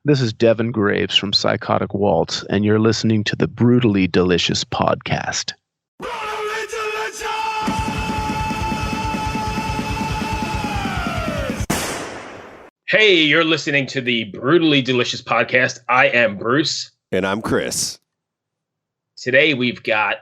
This is Devon Graves from Psychotic Waltz, and you're listening to the Brutally Delicious podcast. Brutally Delicious! Hey, you're listening to the Brutally Delicious podcast. I am Bruce. And I'm Chris. Today we've got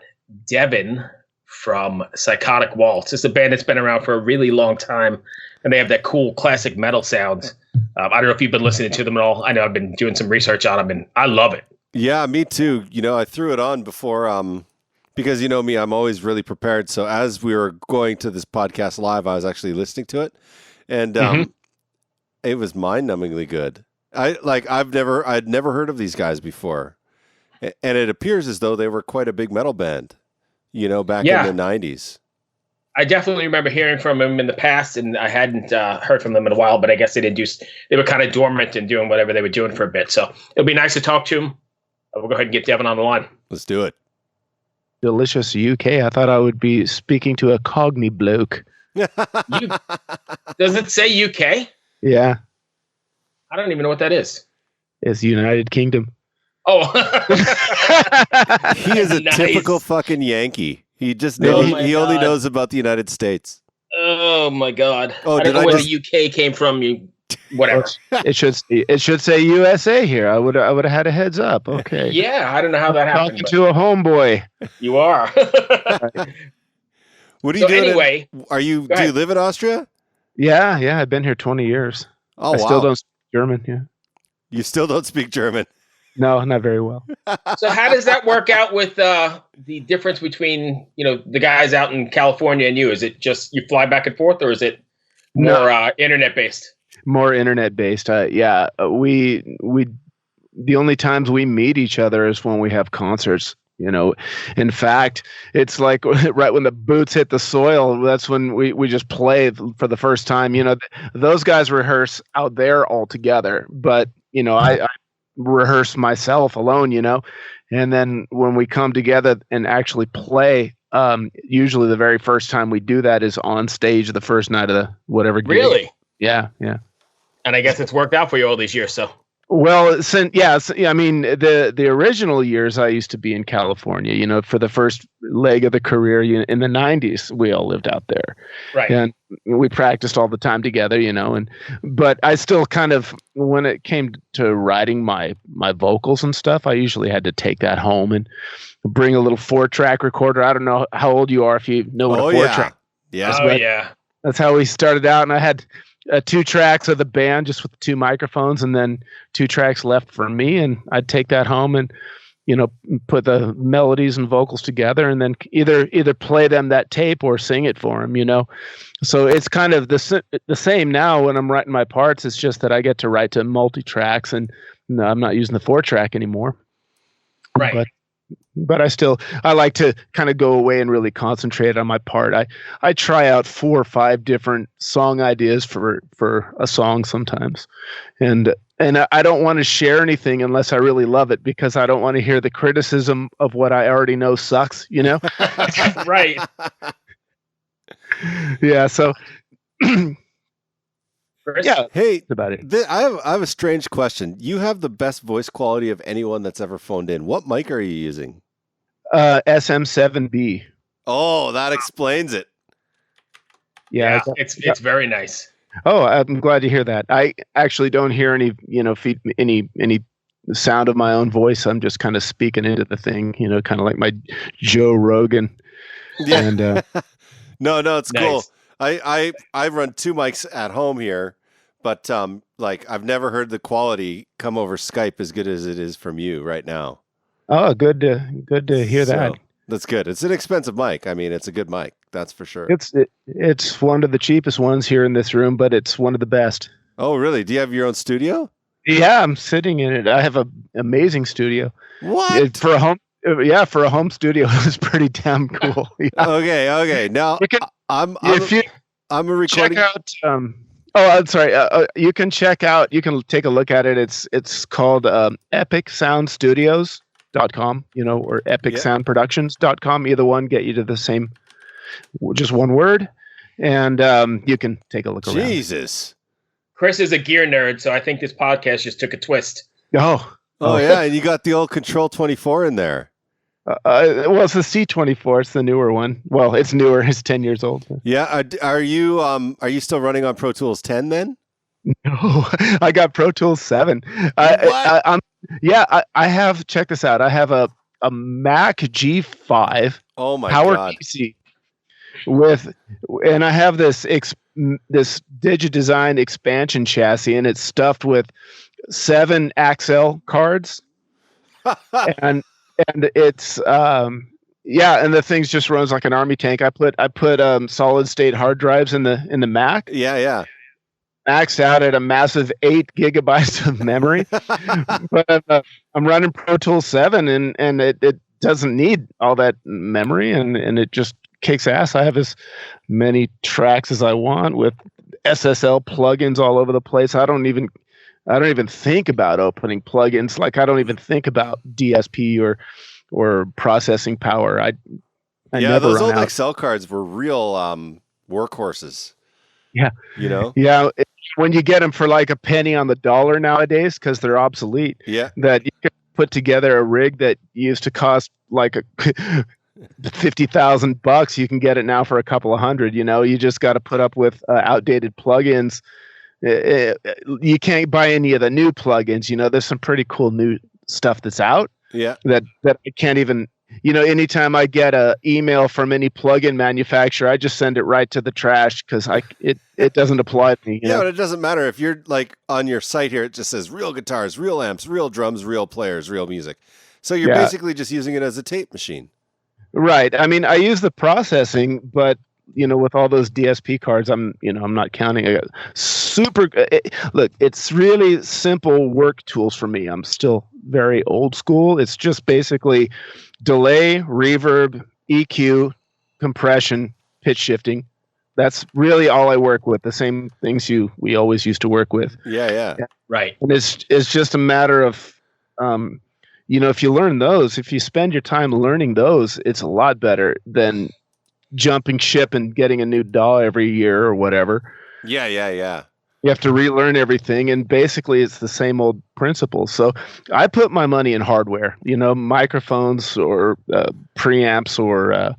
Devon from Psychotic Waltz. It's a band that's been around for a really long time, and they have that cool classic metal sound. I don't know if you've been listening to them at all. I know I've been doing some research on them, and I love it. Yeah, me too. You know, I threw it on before because you know me, I'm always really prepared. So as we were going to this podcast live, I was actually listening to it, and it was mind-numbingly good. I'd never heard of these guys before, and it appears as though they were quite a big metal band, you know, back in the 90s. I definitely remember hearing from them in the past, and I hadn't heard from them in a while, but I guess they were kind of dormant and doing whatever they were doing for a bit. So it'll be nice to talk to them. We'll go ahead and get Devon on the line. Let's do it. Delicious UK. I thought I would be speaking to a Cogni bloke. Does it say UK? Yeah. I don't even know what that is. It's United Kingdom. Oh. He is a typical fucking Yankee. He just knows, he only knows about the United States. Oh my God! Oh, I don't know where the UK came from. Whatever. It should say USA here. I would have had a heads up. Okay. Yeah, I don't know how that happened. Talking to a homeboy. You are. What are you doing? Anyway, do you live in Austria? Yeah. I've been here 20 years. Oh, I still don't speak German. Yeah. You still don't speak German? No, not very well. So how does that work out with the difference between, you know, the guys out in California and you? Is it just you fly back and forth, or is it more internet based? More internet based. Yeah, we the only times we meet each other is when we have concerts. You know, in fact, it's like right when the boots hit the soil, that's when we just play for the first time. You know, those guys rehearse out there all together, but you know, I rehearse myself alone, you know, and then when we come together and actually play, usually the very first time we do that is on stage the first night of the whatever gig. Really? Yeah. And I guess it's worked out for you all these years, so. Well, I mean, the original years I used to be in California, you know, for the first leg of the career in the 90s, we all lived out there. Right. And we practiced all the time together, you know, but I still kind of, when it came to writing my vocals and stuff, I usually had to take that home and bring a little 4-track recorder. I don't know how old you are, if you know what a 4-track. Yeah. That's how we started out. And I had 2 tracks of the band just with 2 microphones, and then 2 tracks left for me, and I'd take that home and, you know, put the melodies and vocals together, and then either play them that tape or sing it for them, you know. So it's kind of the same now when I'm writing my parts. It's just that I get to write to multi-tracks, and I'm not using the 4-track anymore. Right. But I like to kind of go away and really concentrate on my part. I try out 4 or 5 different song ideas for a song sometimes. And I don't want to share anything unless I really love it, because I don't want to hear the criticism of what I already know sucks, you know? Right. Yeah. So, Chris? Yeah. Hey, that's about it. I have a strange question. You have the best voice quality of anyone that's ever phoned in. What mic are you using? SM7B. Oh, that explains it. Yeah, it's very nice. Oh, I'm glad to hear that. I actually don't hear any, you know, any sound of my own voice. I'm just kind of speaking into the thing, you know, kind of like my Joe Rogan. Yeah. And, no, it's nice. cool. I run 2 mics at home here, but like I've never heard the quality come over Skype as good as it is from you right now. Oh, good to hear that. That's good. It's an expensive mic. I mean, it's a good mic. That's for sure. It's one of the cheapest ones here in this room, but it's one of the best. Oh, really? Do you have your own studio? Yeah, I'm sitting in it. I have an amazing studio. What? For a home? Yeah, for a home studio, it was pretty damn cool. Yeah. Okay. Now I'm a recording. Check out. I'm sorry. You can check out. You can take a look at it. It's called EpicSoundStudios.com. You know, or EpicSoundProductions.com. Either one get you to the same, just one word, and you can take a look around. Jesus. Chris is a gear nerd, so I think this podcast just took a twist. Oh yeah, and you got the old Control 24 in there. Well, it's the C24. It's the newer one. Well, it's newer. It's 10 years old. Yeah. Are you still running on Pro Tools 10 then? No, I got Pro Tools 7. I have. Check this out. I have a Mac G5. Oh my Power God. PC and I have this DigiDesign expansion chassis, and it's stuffed with 7 Axel cards, and it's and the thing just runs like an army tank. I put solid state hard drives in the Mac. Yeah. Maxed out at a massive 8 gigabytes of memory, but I'm running Pro Tools 7, and it doesn't need all that memory, and it just kicks ass. I have as many tracks as I want with SSL plugins all over the place. I don't even think about opening plugins. Like, I don't even think about DSP or processing power. I never those run old out. Excel cards were real workhorses. Yeah. You know? Yeah. When you get them for like a penny on the dollar nowadays, because they're obsolete, that you can put together a rig that used to cost like $50,000, you can get it now for a couple of hundred. You just got to put up with outdated plugins. You can't buy any of the new plugins. There's some pretty cool new stuff that's out. Yeah. That I can't even. Anytime I get a email from any plugin manufacturer, I just send it right to the trash because it doesn't apply to me. Yeah, but it doesn't matter if you're like on your site here. It just says real guitars, real amps, real drums, real players, real music. So you're basically just using it as a tape machine. Right. I mean, I use the processing, but with all those DSP cards, I'm not counting. Look, it's really simple work tools for me. I'm still very old school. It's just basically delay, reverb, EQ, compression, pitch shifting. That's really all I work with. The same things we always used to work with. Yeah. Right. And it's just a matter of, if you learn those, if you spend your time learning those, it's a lot better than jumping ship and getting a new DAW every year or whatever. Yeah. You have to relearn everything, and basically it's the same old principles. So I put my money in hardware, microphones or preamps or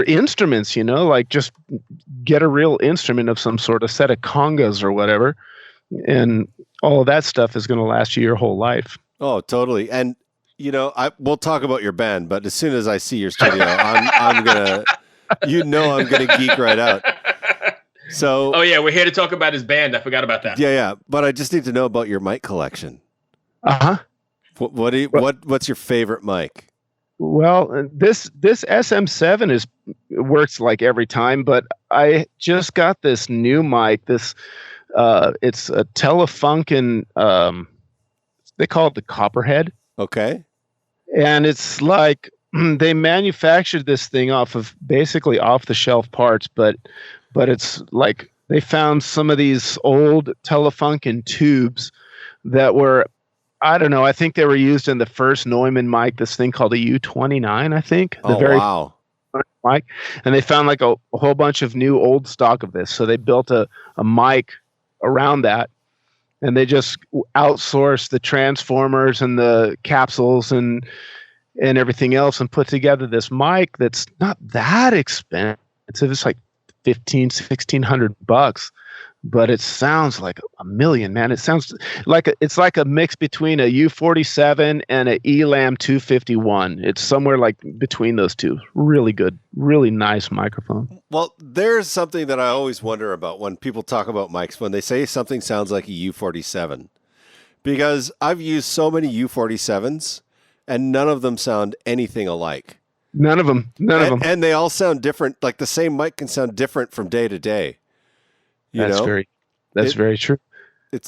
instruments, like just get a real instrument of some sort, a set of congas or whatever, and all of that stuff is going to last you your whole life. Oh, totally. And we'll talk about your band, but as soon as I see your studio, I'm gonna geek right out. So, we're here to talk about his band. I forgot about that. Yeah. But I just need to know about your mic collection. What's your favorite mic? Well, this SM7 works like every time, but I just got this new mic. It's a Telefunken. They call it the Copperhead. Okay. And it's like they manufactured this thing basically off the shelf parts, but it's like they found some of these old Telefunken tubes that were, I don't know, I think they were used in the first Neumann mic, this thing called a U29, I think. Wow. Mic. And they found like a whole bunch of new old stock of this. So they built a mic around that, and they just outsourced the transformers and the capsules and everything else and put together this mic that's not that expensive. It's like $1,600, but it sounds like a million, man. It sounds like it's like a mix between a U47 and an Elam 251. It's somewhere like between those two. Really good, really nice microphone. Well, there's something that I always wonder about when people talk about mics, when they say something sounds like a U47, because I've used so many U47s and none of them sound anything alike. None of them. And they all sound different. Like the same mic can sound different from day to day. That's very true.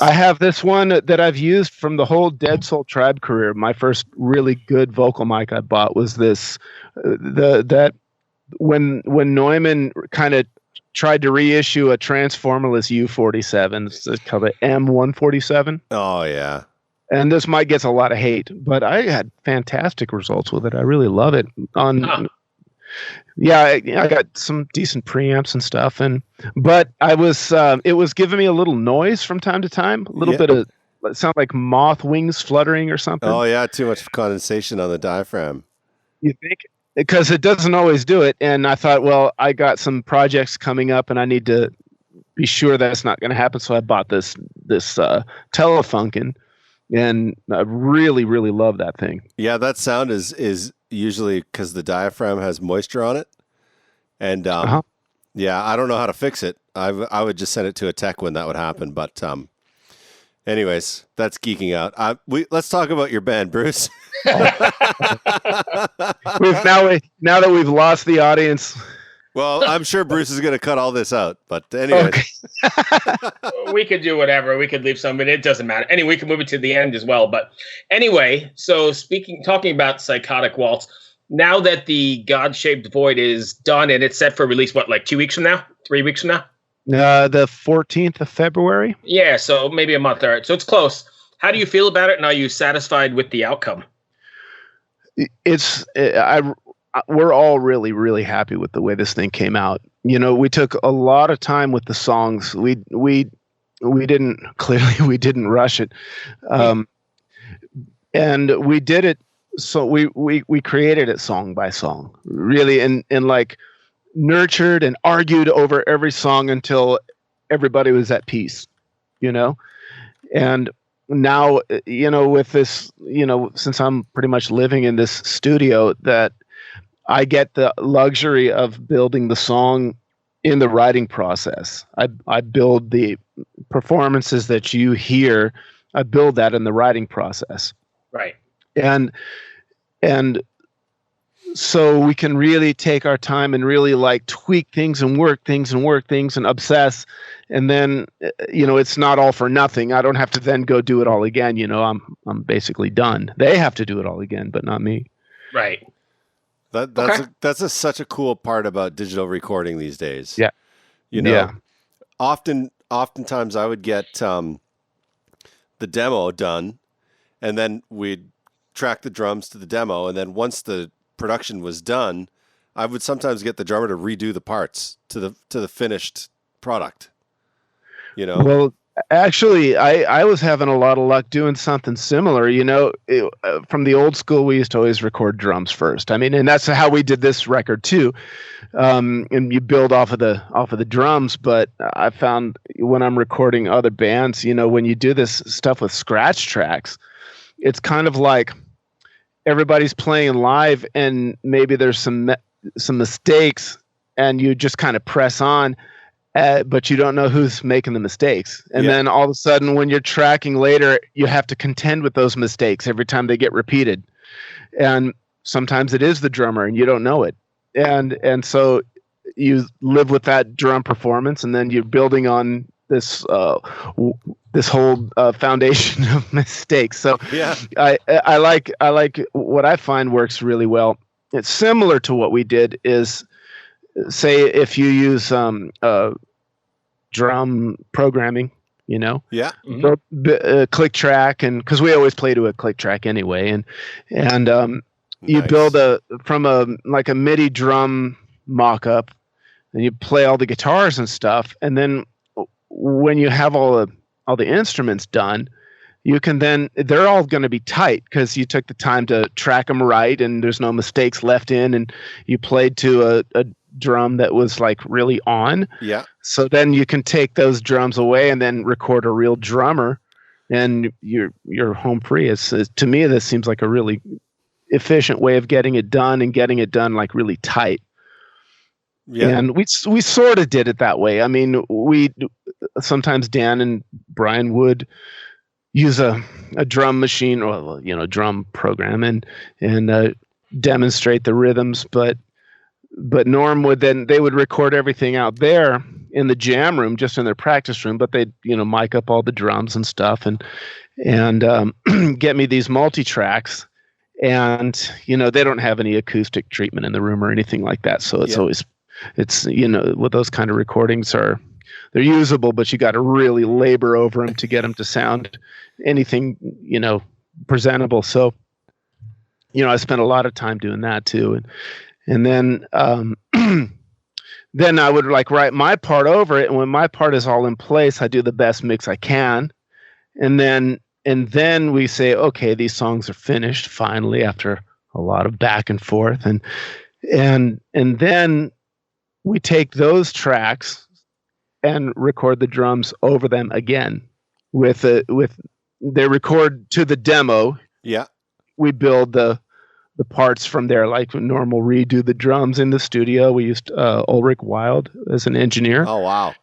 I have this one that I've used from the whole Dead Soul Tribe career. My first really good vocal mic I bought was this. When Neumann kind of tried to reissue a transformerless U47, it's called the M147. Oh yeah. And this mic gets a lot of hate, but I had fantastic results with it. I really love it. I got some decent preamps and stuff, but I was it was giving me a little noise from time to time, a little sound like moth wings fluttering or something. Oh yeah, too much condensation on the diaphragm. You think? Because it doesn't always do it. And I thought, well, I got some projects coming up, and I need to be sure that's not going to happen. So I bought this Telefunken, and I really, really love that thing. Yeah, that sound is usually because the diaphragm has moisture on it, and yeah, I don't know how to fix it. I would just send it to a tech when that would happen. But anyways, that's geeking out. Let's talk about your band, Bruce. Now that we've lost the audience. Well, I'm sure Bruce is going to cut all this out, but anyway. Okay. We could do whatever. We could leave some, but it doesn't matter. Anyway, we can move it to the end as well. But anyway, so talking about Psychotic Waltz, now that the God-Shaped Void is done and it's set for release, what, like 2 weeks from now? 3 weeks from now? The 14th of February. Yeah, so maybe a month. All right, so it's close. How do you feel about it? And are you satisfied with the outcome? We're all really, really happy with the way this thing came out. You know, we took a lot of time with the songs. We didn't rush it, and we did it. So we created it song by song, really, and like nurtured and argued over every song until everybody was at peace. You know, and now, you know, with this, you know, since I'm pretty much living in this studio, that I get the luxury of building the song in the writing process. I build the performances that you hear. I build that in the writing process. Right. And so we can really take our time and really like tweak things and work things and obsess. And then, you know, it's not all for nothing. I don't have to then go do it all again. You know, I'm basically done. They have to do it all again, but not me. Right. That's such a cool part about digital recording these days. Yeah. You know, oftentimes I would get the demo done, and then we'd track the drums to the demo, and then once the production was done, I would sometimes get the drummer to redo the parts to the finished product. You know. Well, actually, I was having a lot of luck doing something similar. You know, from the old school, we used to always record drums first. I mean, and that's how we did this record too. And you build off of the drums. But I found when I'm recording other bands, you know, when you do this stuff with scratch tracks, it's kind of like everybody's playing live, and maybe there's some mistakes, and you just kind of press on. But you don't know who's making the mistakes. And then all of a sudden, when you're tracking later, you have to contend with those mistakes every time they get repeated. And sometimes it is the drummer, and you don't know it. And so you live with that drum performance, and then you're building on this whole foundation of mistakes. So I like what I find works really well. It's similar to what we did is, say if you use drum programming, you know, click track, and because we always play to a click track anyway, and you build from a MIDI drum mock-up, and you play all the guitars and stuff, and then when you have all the instruments done, you can then, they're all going to be tight because you took the time to track them right, and there's no mistakes left in, and you played to a drum that was like really on. Yeah. So then you can take those drums away and then record a real drummer, and you're home free. To me, this seems like a really efficient way of getting it done, and getting it done like really tight. Yeah. And we sort of did it that way. I mean, sometimes Dan and Brian would use a drum machine, or, you know, drum program, and demonstrate the rhythms, but Norm they would record everything out there in the jam room, just in their practice room, but they'd, you know, mic up all the drums and stuff, and get me these multi-tracks, and, you know, they don't have any acoustic treatment in the room or anything like that. So it's you know, with those kind of recordings they're usable, but you got to really labor over them to get them to sound anything, you know, presentable. So, you know, I spent a lot of time doing that too. And then then I would like write my part over it. And when my part is all in place, I do the best mix I can. And then then we say, okay, these songs are finished finally after a lot of back and forth, and then we take those tracks and record the drums over them again they record to the demo. Yeah. We build the parts from there, like normal redo the drums in the studio. We used Ulrich Wild as an engineer. Oh, wow.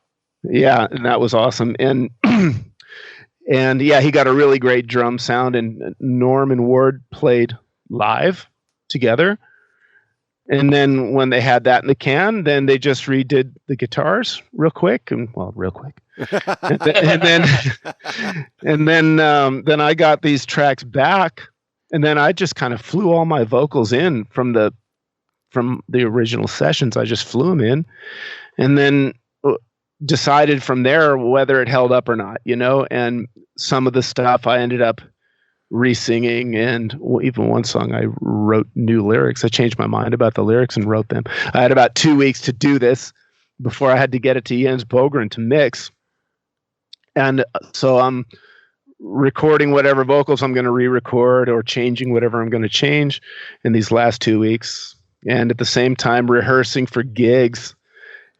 Yeah, and that was awesome. And and yeah, he got a really great drum sound, and Norm and Ward played live together. And then when they had that in the can, then they just redid the guitars real quick. And then I got these tracks back, and then I just kind of flew all my vocals in from the original sessions. I just flew them in, and then decided from there whether it held up or not, and some of the stuff I ended up re-singing, and even one song I wrote new lyrics. I changed my mind about the lyrics and wrote them. I had about 2 weeks to do this before I had to get it to Jens Bogren to mix. And so I'm recording whatever vocals I'm going to re-record or changing whatever I'm going to change in these last 2 weeks. And at the same time rehearsing for gigs.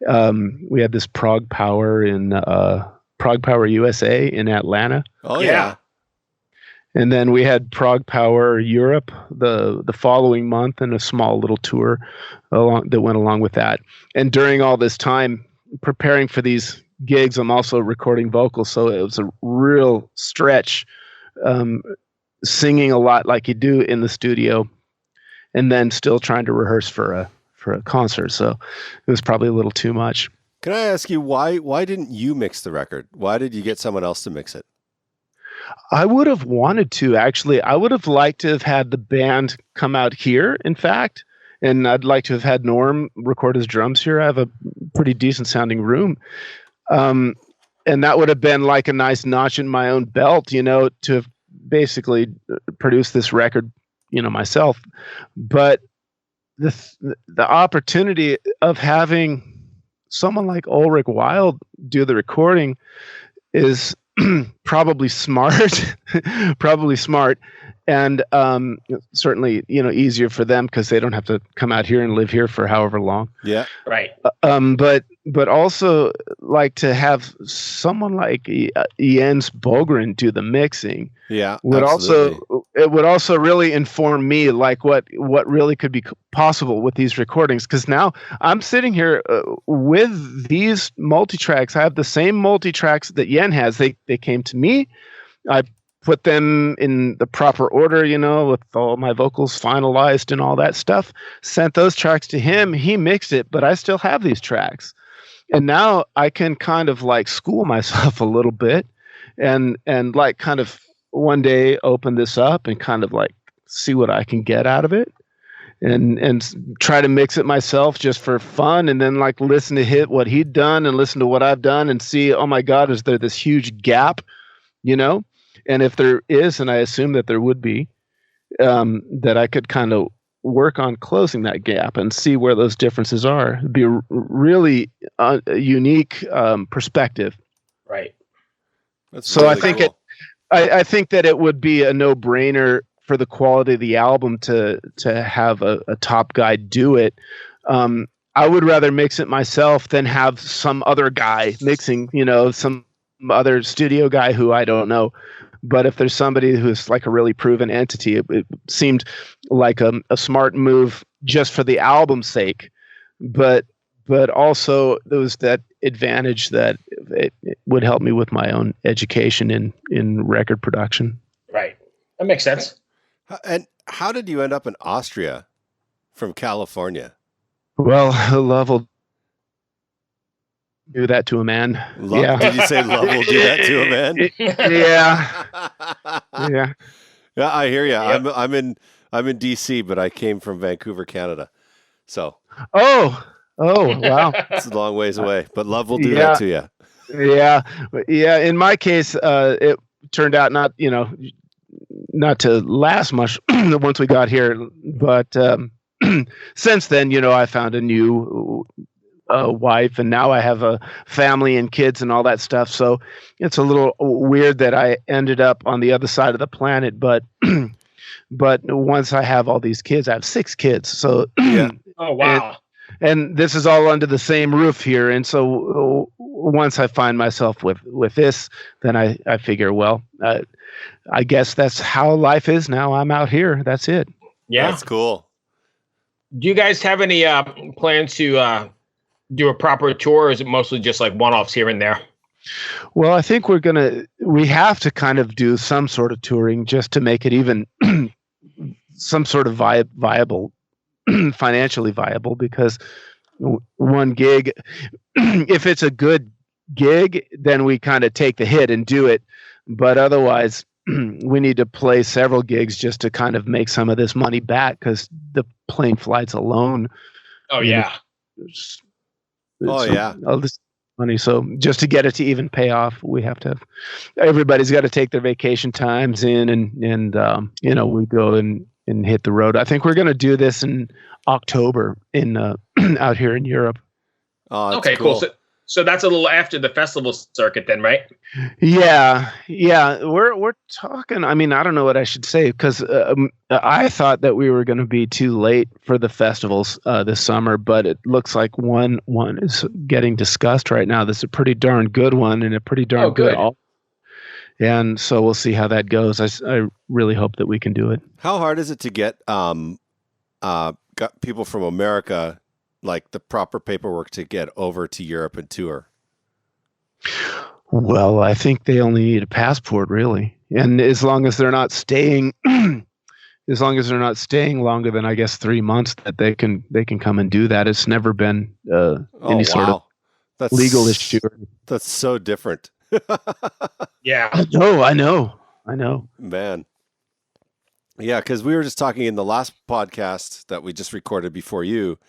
We had this Prog Power USA in Atlanta. Oh yeah. And then we had Prog Power Europe the following month, and a small little tour that went along with that. And during all this time preparing for these gigs, I'm also recording vocals, so it was a real stretch, singing a lot like you do in the studio, and then still trying to rehearse for a concert. So it was probably a little too much. Can I ask you why didn't you mix the record? Why did you get someone else to mix it? I would have wanted to, actually. I would have liked to have had the band come out here, in fact, and I'd like to have had Norm record his drums here. I have a pretty decent sounding room. And that would have been like a nice notch in my own belt, to have basically produced this record, myself. But the opportunity of having someone like Ulrich Wild do the recording is probably smart, and certainly easier for them because they don't have to come out here and live here for however long. Yeah, right. But also like to have someone like Jens Bogren do the mixing. Yeah, would also really inform me like what really could be possible with these recordings, because now I'm sitting here with these multi-tracks. I have the same multi-tracks that Yen has. They came to me. I put them in the proper order, with all my vocals finalized and all that stuff. Sent those tracks to him. He mixed it, but I still have these tracks. And now I can kind of like school myself a little bit and like kind of one day open this up and kind of like see what I can get out of it and try to mix it myself just for fun, and then like listen to what he'd done and listen to what I've done and see, oh my God, is there this huge gap, And if there is, and I assume that there would be, that I could kind of work on closing that gap and see where those differences are. It'd be a really unique perspective. Right. That's So really I think cool. I think that it would be a no-brainer for the quality of the album to have a top guy do it. I would rather mix it myself than have some other guy mixing, some other studio guy who I don't know. But if there's somebody who's like a really proven entity, it seemed like a smart move just for the album's sake. But also there was that advantage that it would help me with my own education in record production. Right. That makes sense. And how did you end up in Austria from California? Well, love will do that to a man. Yeah. Did you say love will do that to a man? Yeah. Yeah. Yeah, I hear you. Yep. I'm in DC, but I came from Vancouver, Canada. So Oh, wow. it's a long ways away, but love will do that to you. Yeah. In my case, it turned out not to last much once we got here, but since then, I found a new a wife, and now I have a family and kids and all that stuff. So it's a little weird that I ended up on the other side of the planet. But but once I have all these kids, I have 6 kids. So Yeah. Oh, wow. and this is all under the same roof here. And so once I find myself with this, then I figure, well, I guess that's how life is now. I'm out here. That's it. Yeah. That's cool. Do you guys have any plans to do a proper tour, or is it mostly just like one-offs here and there? Well, I think we have to kind of do some sort of touring just to make it even some sort of viable, financially viable, because one gig, if it's a good gig, then we kind of take the hit and do it. But otherwise, we need to play several gigs just to kind of make some of this money back, because the plane flights alone. Oh, yeah. All this money. So just to get it to even pay off, we have to have, everybody's got to take their vacation times in, and we go and hit the road. I think we're going to do this in October in out here in Europe. Oh, Okay, cool. So that's a little after the festival circuit then, right? Yeah. We're talking. I mean, I don't know what I should say, because I thought that we were going to be too late for the festivals this summer, but it looks like one is getting discussed right now. This is a pretty darn good one, and a pretty darn good. And so we'll see how that goes. I really hope that we can do it. How hard is it to get got people from America, like the proper paperwork to get over to Europe and tour? Well, I think they only need a passport, really, and as long as they're not staying, longer than, I guess, 3 months, that they can come and do that. It's never been any sort of legal issue. That's so different. Yeah. I know. Man. Yeah, because we were just talking in the last podcast that we just recorded before you,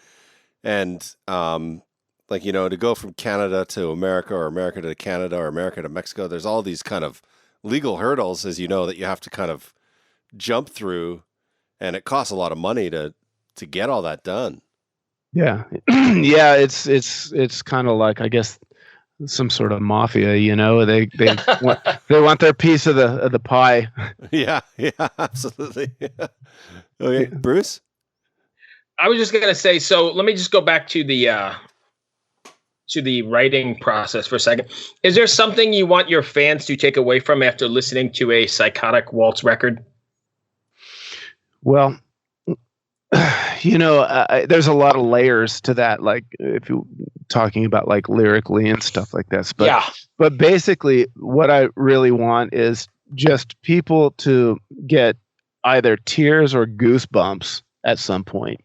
and to go from Canada to America, or America to Canada, or America to Mexico, there's all these kind of legal hurdles, as you know, that you have to kind of jump through, and it costs a lot of money to get all that done. Yeah. Yeah, it's kind of like, I guess, some sort of mafia, they want their piece of the pie. Yeah, absolutely. Yeah. Okay, Bruce? I was just gonna say, so let me just go back to the writing process for a second. Is there something you want your fans to take away from after listening to a Psychotic Waltz record? Well, there's a lot of layers to that, like if you're talking about like lyrically and stuff like this. But basically what I really want is just people to get either tears or goosebumps at some point.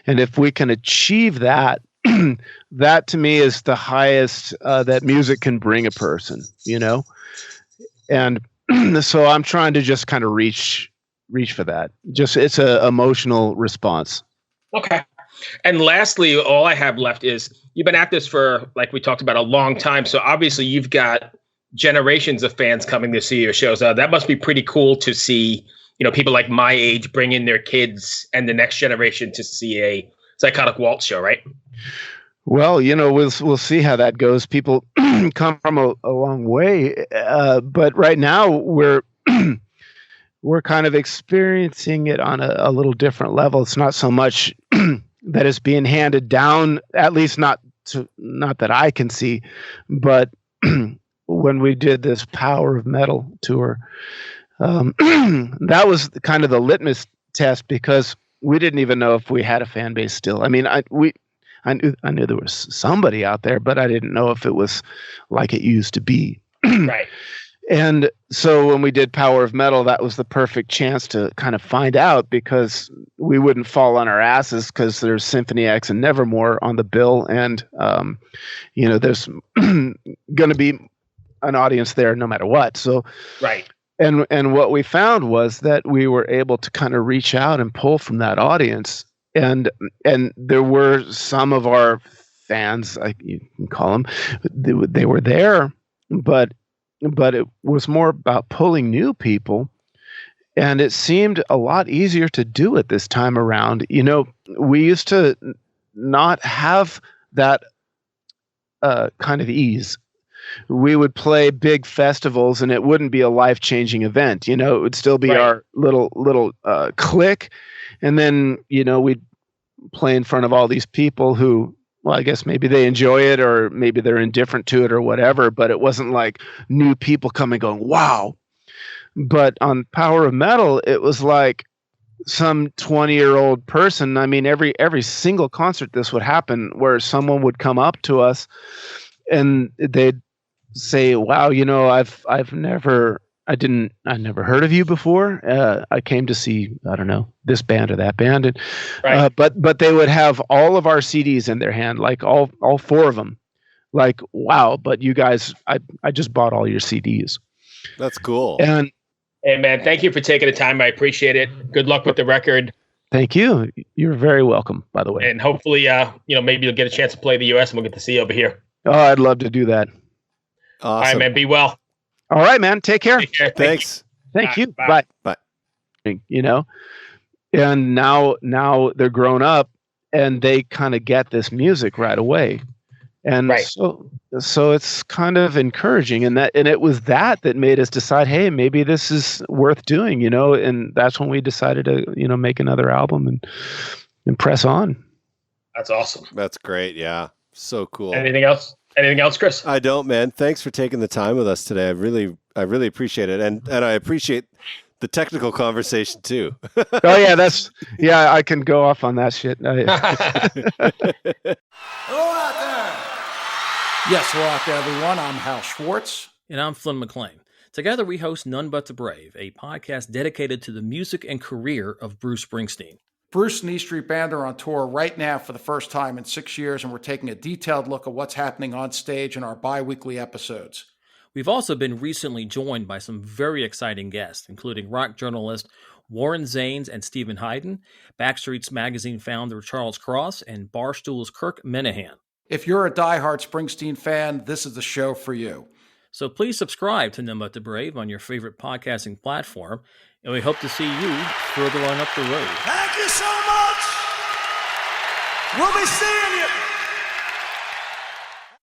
And if we can achieve that, that to me is the highest that music can bring a person, And so I'm trying to just kind of reach for that. Just, it's a emotional response. Okay. And lastly, all I have left is, you've been at this for, like we talked about, a long time. So obviously you've got generations of fans coming to see your shows. That must be pretty cool to see, people like my age bring in their kids and the next generation to see a Psychotic Waltz show, right? Well, we'll see how that goes. People come from a long way, but right now we're kind of experiencing it on a little different level. It's not so much that it's being handed down, at least not that I can see, but when we did this Power of Metal tour, that was kind of the litmus test, because we didn't even know if we had a fan base still. I mean, I knew there was somebody out there, but I didn't know if it was like it used to be. Right. And so when we did Power of Metal, that was the perfect chance to kind of find out, because we wouldn't fall on our asses, because there's Symphony X and Nevermore on the bill. And, there's going to be an audience there no matter what. So, right. And what we found was that we were able to kind of reach out and pull from that audience. And there were some of our fans, you can call them, they were there, but it was more about pulling new people, and it seemed a lot easier to do it this time around. We used to not have that kind of ease. We would play big festivals, and it wouldn't be a life-changing event. It would still be our little clique, and then we'd play in front of all these people who, well, I guess maybe they enjoy it, or maybe they're indifferent to it, or whatever. But it wasn't like new people coming, going, "Wow!" But on Power of Metal, it was like some 20-year-old person. I mean, every single concert this would happen, where someone would come up to us and they'd say, "Wow, I've never heard of you before. I came to see, I don't know, this band or that band." And but they would have all of our CDs in their hand, like all four of them. Like, "Wow, but you guys, I just bought all your CDs." That's cool. And hey, man, thank you for taking the time. I appreciate it. Good luck with the record. Thank you. You're very welcome, by the way. And hopefully, maybe you'll get a chance to play the U.S. and we'll get to see you over here. Oh, I'd love to do that. Awesome. All right, man. Be well. All right, man. Take care. Take care. Thanks. Thank you. Bye. Bye. And now they're grown up, and they kind of get this music right away. And so it's kind of encouraging, and it was that made us decide, hey, maybe this is worth doing, and that's when we decided to, make another album and press on. That's awesome. That's great. Yeah. So cool. Anything else? Anything else, Chris? I don't, man. Thanks for taking the time with us today. I really appreciate it. And I appreciate the technical conversation too. Oh yeah, I can go off on that shit. Hello out there. Yes, hello out there, everyone. I'm Hal Schwartz. And I'm Flynn McLean. Together we host None But the Brave, a podcast dedicated to the music and career of Bruce Springsteen. Bruce and E Street Band are on tour right now for the first time in 6 years, and we're taking a detailed look at what's happening on stage in our bi-weekly episodes. We've also been recently joined by some very exciting guests, including rock journalist Warren Zanes and Stephen Hayden, Backstreet's Magazine founder Charles Cross, and Barstool's Kirk Minahan. If you're a diehard Springsteen fan, this is the show for you. So please subscribe to None But the Brave on your favorite podcasting platform, and we hope to see you further on up the road. Thank you so much. We'll be seeing you.